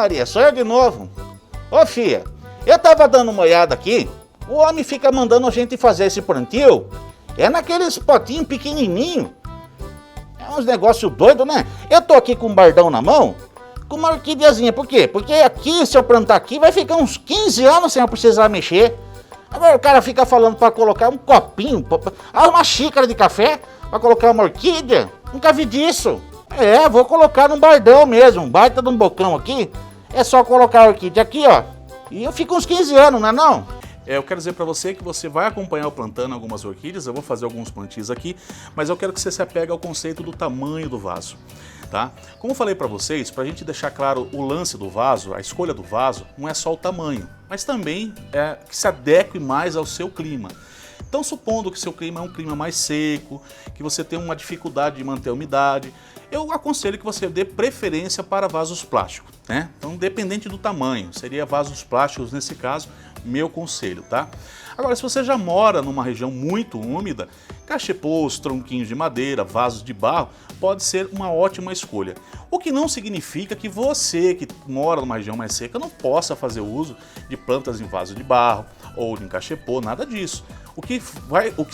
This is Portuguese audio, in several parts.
Maria, sou eu de novo. Ô filha, eu tava dando uma olhada aqui, o homem fica mandando a gente fazer esse plantio, é naqueles potinhos pequenininhos. É uns negócios doidos, né? Eu tô aqui com um bardão na mão, com uma orquídeazinha. Por quê? Porque aqui, se eu plantar aqui, vai ficar uns 15 anos sem eu precisar mexer. Agora o cara fica falando pra colocar um copinho, uma xícara de café, pra colocar uma orquídea. Nunca vi disso. É, vou colocar num bardão mesmo, um baita de um bocão aqui. É só colocar a orquídea aqui, ó. E eu fico uns 15 anos, não é não? Eu quero dizer para você que você vai acompanhar eu plantando algumas orquídeas, eu vou fazer alguns plantios aqui, mas eu quero que você se apegue ao conceito do tamanho do vaso, tá? Como eu falei para vocês, para a gente deixar claro o lance do vaso, a escolha do vaso, não é só o tamanho, mas também é que se adeque mais ao seu clima. Então, supondo que seu clima é um clima mais seco, que você tem uma dificuldade de manter a umidade, eu aconselho que você dê preferência para vasos plásticos, né? Então, independente do tamanho, seria vasos plásticos nesse caso, meu conselho, tá? Agora, se você já mora numa região muito úmida, cachepôs, tronquinhos de madeira, vasos de barro, pode ser uma ótima escolha. O que não significa que você que mora numa região mais seca não possa fazer uso de plantas em vaso de barro ou em cachepô, nada disso. O que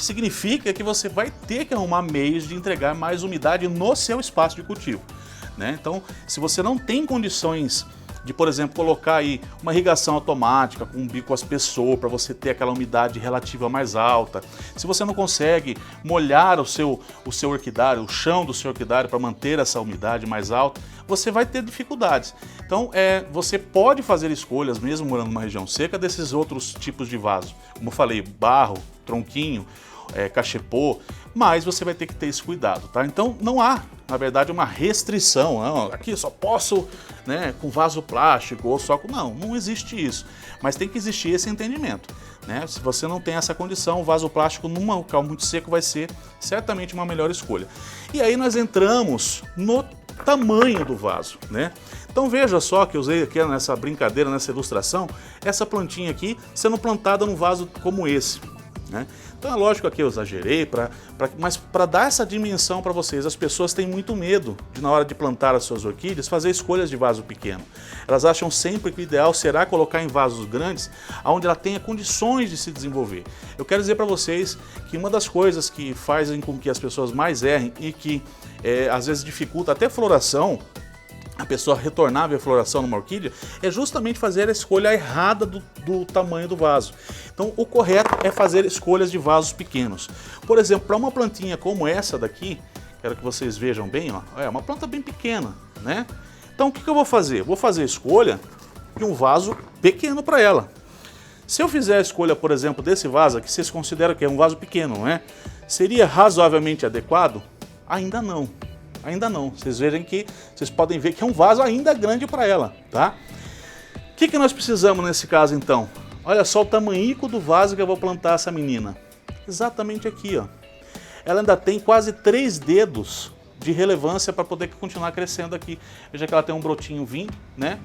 significa é que você vai ter que arrumar meios de entregar mais umidade no seu espaço de cultivo, né? Então, se você não tem condições de, por exemplo, colocar aí uma irrigação automática com um bico aspersor para você ter aquela umidade relativa mais alta, se você não consegue molhar o seu orquidário, o chão do seu orquidário para manter essa umidade mais alta, você vai ter dificuldades. Então, você pode fazer escolhas, mesmo morando numa região seca, desses outros tipos de vasos. Como eu falei, barro, tronquinho, cachepô, mas você vai ter que ter esse cuidado, tá? Então não há, na verdade, uma restrição, não, aqui só posso, né, com vaso plástico ou só com... Não existe isso, mas tem que existir esse entendimento, né? Se você não tem essa condição, o vaso plástico num local muito seco vai ser certamente uma melhor escolha. E aí nós entramos no tamanho do vaso, né? Então veja só que eu usei aqui nessa brincadeira, nessa ilustração, essa plantinha aqui sendo plantada num vaso como esse, né? Então é lógico que eu exagerei, mas para dar essa dimensão para vocês, as pessoas têm muito medo de, na hora de plantar as suas orquídeas, fazer escolhas de vaso pequeno. Elas acham sempre que o ideal será colocar em vasos grandes, onde ela tenha condições de se desenvolver. Eu quero dizer para vocês que uma das coisas que fazem com que as pessoas mais errem e que às vezes dificulta até a floração, a pessoa retornar a ver a floração numa orquídea, é justamente fazer a escolha errada do tamanho do vaso. Então o correto é fazer escolhas de vasos pequenos. Por exemplo, para uma plantinha como essa daqui, quero que vocês vejam bem, ó, é uma planta bem pequena, né? Então o que eu vou fazer? Vou fazer a escolha de um vaso pequeno para ela. Se eu fizer a escolha, por exemplo, desse vaso aqui, vocês consideram que é um vaso pequeno, não é? Seria razoavelmente adequado? Ainda não. Ainda não. Vocês podem ver que é um vaso ainda grande para ela, tá? O que nós precisamos nesse caso então? Olha só o tamanhico do vaso que eu vou plantar essa menina. Exatamente aqui, ó. Ela ainda tem quase 3 dedos de relevância para poder continuar crescendo aqui. Veja que ela tem um brotinho vindo, né?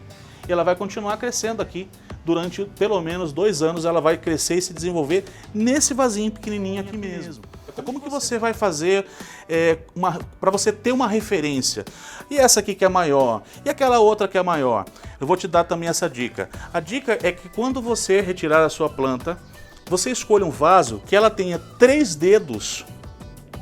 E ela vai continuar crescendo aqui. Durante pelo menos 2 anos ela vai crescer e se desenvolver nesse vasinho pequenininho aqui mesmo. Então, como que você vai fazer para você ter uma referência? E essa aqui que é maior? E aquela outra que é maior? Eu vou te dar também essa dica. A dica é que quando você retirar a sua planta, você escolha um vaso que ela tenha 3 dedos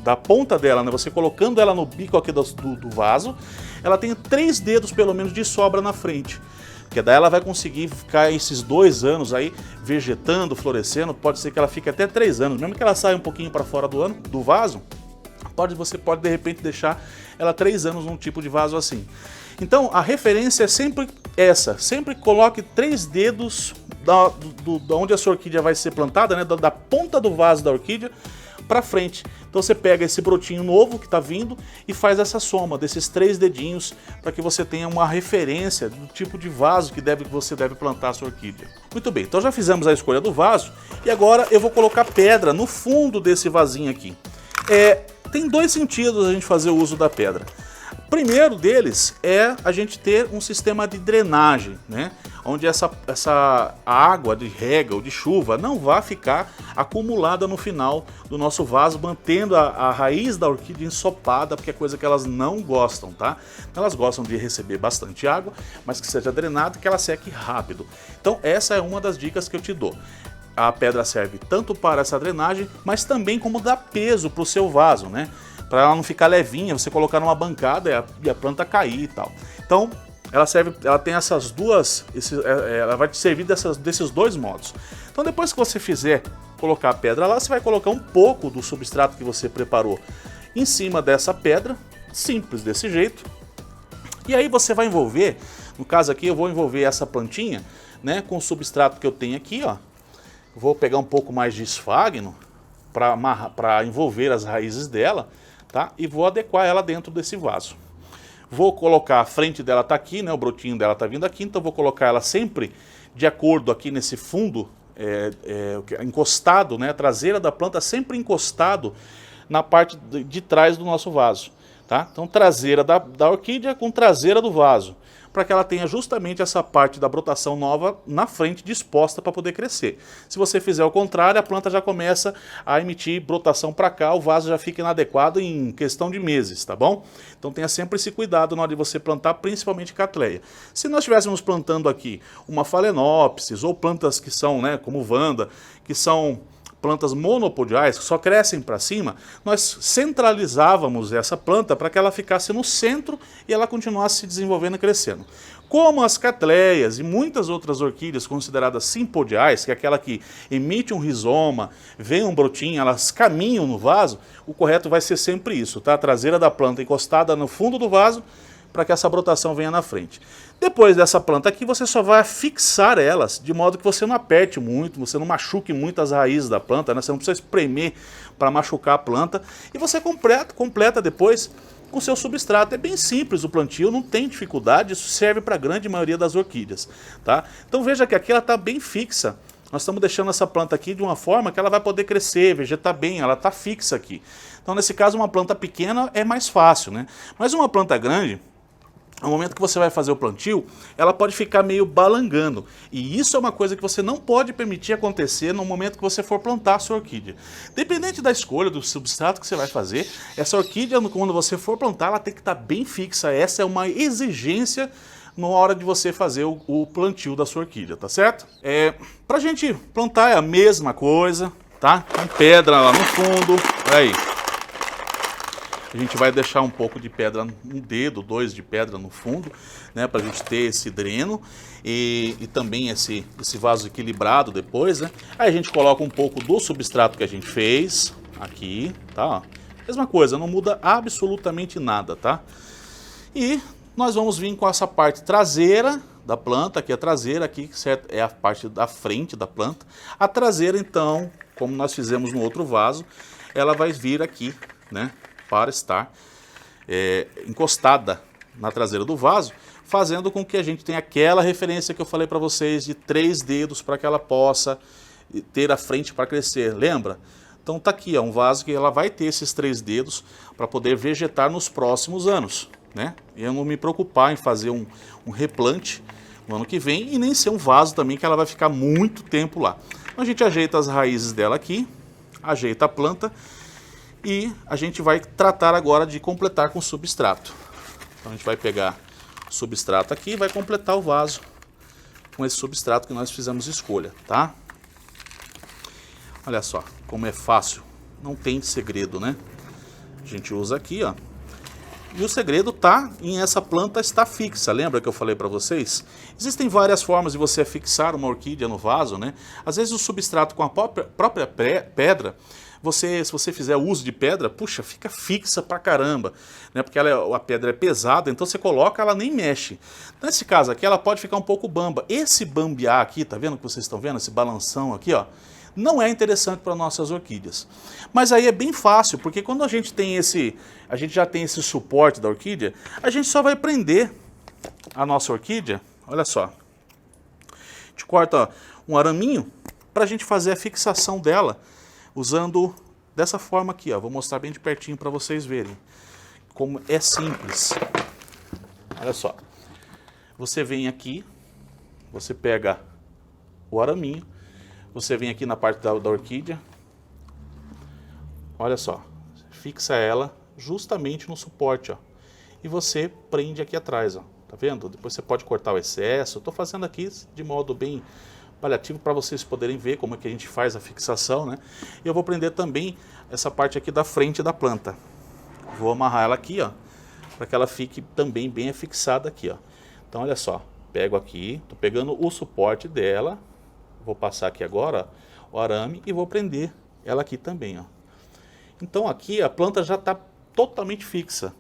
da ponta dela, né? Você colocando ela no bico aqui do vaso, ela tenha 3 dedos pelo menos de sobra na frente. Porque daí ela vai conseguir ficar esses 2 anos aí vegetando, florescendo, pode ser que ela fique até 3 anos, mesmo que ela saia um pouquinho para fora do vaso, você pode de repente deixar ela 3 anos num tipo de vaso assim. Então a referência é sempre essa, sempre coloque 3 dedos da onde a sua orquídea vai ser plantada, né, da ponta do vaso da orquídea para frente. Então você pega esse brotinho novo que está vindo e faz essa soma desses 3 dedinhos para que você tenha uma referência do tipo de vaso que você deve plantar a sua orquídea. Muito bem, então já fizemos a escolha do vaso e agora eu vou colocar pedra no fundo desse vasinho aqui. Tem 2 sentidos a gente fazer o uso da pedra. Primeiro deles é a gente ter um sistema de drenagem, né? Onde essa água de rega ou de chuva não vai ficar acumulada no final do nosso vaso, mantendo a raiz da orquídea ensopada, porque é coisa que elas não gostam, tá? Elas gostam de receber bastante água, mas que seja drenada e que ela seque rápido. Então essa é uma das dicas que eu te dou. A pedra serve tanto para essa drenagem, mas também como dar peso para o seu vaso, né? Para ela não ficar levinha, você colocar numa bancada e a planta cair e tal. Então, ela tem essas duas, ela vai te servir desses dois modos. Então, depois que você fizer colocar a pedra lá, você vai colocar um pouco do substrato que você preparou em cima dessa pedra, simples desse jeito. E aí você vai envolver, no caso aqui eu vou envolver essa plantinha, né, com o substrato que eu tenho aqui, ó. Vou pegar um pouco mais de esfagno para envolver as raízes dela. Tá? E vou adequar ela dentro desse vaso. Vou colocar, a frente dela está aqui, né? O brotinho dela está vindo aqui, então vou colocar ela sempre de acordo aqui nesse fundo, encostado, né? A traseira da planta sempre encostado na parte de trás do nosso vaso. Tá? Então traseira da orquídea com traseira do vaso, para que ela tenha justamente essa parte da brotação nova na frente disposta para poder crescer. Se você fizer o contrário, a planta já começa a emitir brotação para cá, o vaso já fica inadequado em questão de meses, tá bom? Então tenha sempre esse cuidado na hora de você plantar, principalmente Cattleya. Se nós estivéssemos plantando aqui uma Phalaenopsis ou plantas que são, né, como Vanda, que são plantas monopodiais, que só crescem para cima, nós centralizávamos essa planta para que ela ficasse no centro e ela continuasse se desenvolvendo e crescendo. Como as Cattleyas e muitas outras orquídeas consideradas simpodiais, que é aquela que emite um rizoma, vem um brotinho, elas caminham no vaso, o correto vai ser sempre isso, tá? A traseira da planta encostada no fundo do vaso, para que essa brotação venha na frente. Depois dessa planta aqui, você só vai fixar elas, de modo que você não aperte muito, você não machuque muito as raízes da planta, né? Você não precisa espremer para machucar a planta. E você completa depois com seu substrato. É bem simples o plantio, não tem dificuldade, isso serve para a grande maioria das orquídeas. Tá? Então veja que aqui ela está bem fixa. Nós estamos deixando essa planta aqui de uma forma que ela vai poder crescer, vegetar bem, ela está fixa aqui. Então nesse caso uma planta pequena é mais fácil, né? Mas uma planta grande, no momento que você vai fazer o plantio, ela pode ficar meio balangando. E isso é uma coisa que você não pode permitir acontecer no momento que você for plantar a sua orquídea. Dependente da escolha, do substrato que você vai fazer, essa orquídea, quando você for plantar, ela tem que estar bem fixa. Essa é uma exigência na hora de você fazer o plantio da sua orquídea, tá certo? Pra gente plantar é a mesma coisa, tá? Com pedra lá no fundo, aí. A gente vai deixar um pouco de pedra, um dedo, dois de pedra no fundo, né, para a gente ter esse dreno e também esse vaso equilibrado depois, né. Aí a gente coloca um pouco do substrato que a gente fez aqui, tá? Mesma coisa, não muda absolutamente nada, tá? E nós vamos vir com essa parte traseira da planta, aqui a traseira, aqui certo, é a parte da frente da planta. A traseira, então, como nós fizemos no outro vaso, ela vai vir aqui, né, para estar encostada na traseira do vaso, fazendo com que a gente tenha aquela referência que eu falei para vocês de 3 dedos para que ela possa ter a frente para crescer, lembra? Então tá aqui, é um vaso que ela vai ter esses 3 dedos para poder vegetar nos próximos anos, né? E eu não me preocupar em fazer um replante no ano que vem e nem ser um vaso também que ela vai ficar muito tempo lá. Então a gente ajeita as raízes dela aqui, ajeita a planta. E a gente vai tratar agora de completar com substrato. Então a gente vai pegar o substrato aqui e vai completar o vaso com esse substrato que nós fizemos escolha, tá? Olha só como é fácil, não tem segredo, né? A gente usa aqui, ó. E o segredo tá em essa planta estar fixa, lembra que eu falei para vocês? Existem várias formas de você fixar uma orquídea no vaso, né? Às vezes o substrato com a própria pedra, se você fizer uso de pedra, puxa, fica fixa pra caramba, né? Porque a pedra é pesada, então você coloca, ela nem mexe. Nesse caso aqui, ela pode ficar um pouco bamba. Esse bambear aqui, tá vendo que vocês estão vendo? Esse balanção aqui, ó, não é interessante para nossas orquídeas. Mas aí é bem fácil, porque quando a gente já tem esse suporte da orquídea, a gente só vai prender a nossa orquídea, olha só. A gente corta um araminho para a gente fazer a fixação dela, usando dessa forma aqui, ó. Vou mostrar bem de pertinho para vocês verem. como é simples. Olha só, você vem aqui, você pega o araminho, você vem aqui na parte da orquídea, olha só, fixa ela justamente no suporte, ó, e você prende aqui atrás, ó, tá vendo? Depois você pode cortar o excesso. Estou fazendo aqui de modo bem paliativo para vocês poderem ver como é que a gente faz a fixação, né? E eu vou prender também essa parte aqui da frente da planta. Vou amarrar ela aqui, ó, para que ela fique também bem fixada aqui, ó. Então olha só, pego aqui, tô pegando o suporte dela, vou passar aqui agora, ó, o arame, e vou prender ela aqui também, ó. Então aqui a planta já está totalmente fixa.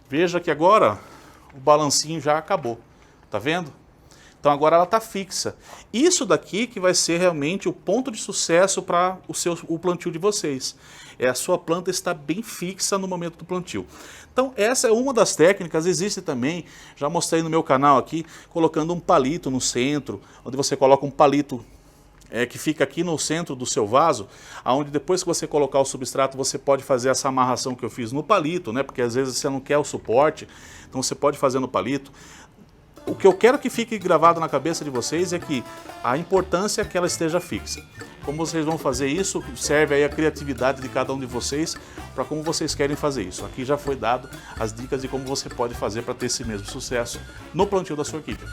Veja que agora o balancinho já acabou, tá vendo? Então agora ela está fixa. Isso daqui que vai ser realmente o ponto de sucesso para o plantio de vocês. É a sua planta estar bem fixa no momento do plantio. Então essa é uma das técnicas. Existe também, já mostrei no meu canal aqui, colocando um palito no centro, onde você coloca um palito que fica aqui no centro do seu vaso, onde depois que você colocar o substrato, você pode fazer essa amarração que eu fiz no palito, né? Porque às vezes você não quer o suporte, então você pode fazer no palito. O que eu quero que fique gravado na cabeça de vocês é que a importância é que ela esteja fixa. Como vocês vão fazer isso, serve aí a criatividade de cada um de vocês para como vocês querem fazer isso. Aqui já foi dado as dicas de como você pode fazer para ter esse mesmo sucesso no plantio da sua orquídea.